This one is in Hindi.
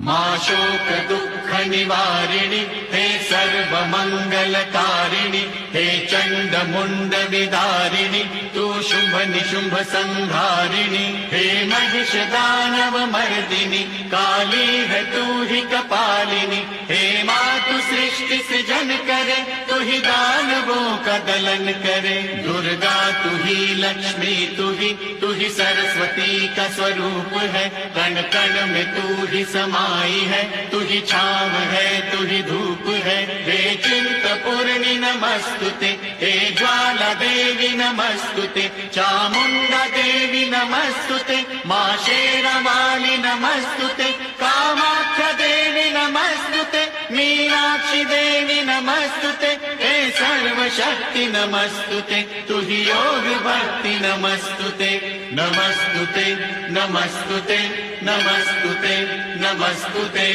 मां शोक दुःख निवारिणि हे सर्वमङ्गलकारिणि हे चण्डमुण्ड विदारिणि तू शुभ निशुम्भ संहारिणि हे महिष दानव मर्दिनि काली है तू ही कपालिनी हे मातु सृष्टि सृजन करे तू ही दानवों का दलन करे दुर्गा तू ही लक्ष्मी तू ही सरस्वती का स्वरूप है कण कण में तू ही समाई है तू ही छाव है तू ही धूप है हे चिंतपूर्णि नमस्तुते हे ज्वाला देवी नमस्तुते चामुंडा देवी नमस्तुते मां शेरावाली नमस्तुते कामाख्या देवी नमस्तुते मीनाक्षी देवी नमस्तुते हे सर्वशक्ति नमस्तुते तू ही योग भक्ति नमस्तुते नमस्तुते नमस्तुते नमस्तुते नमस्तुते।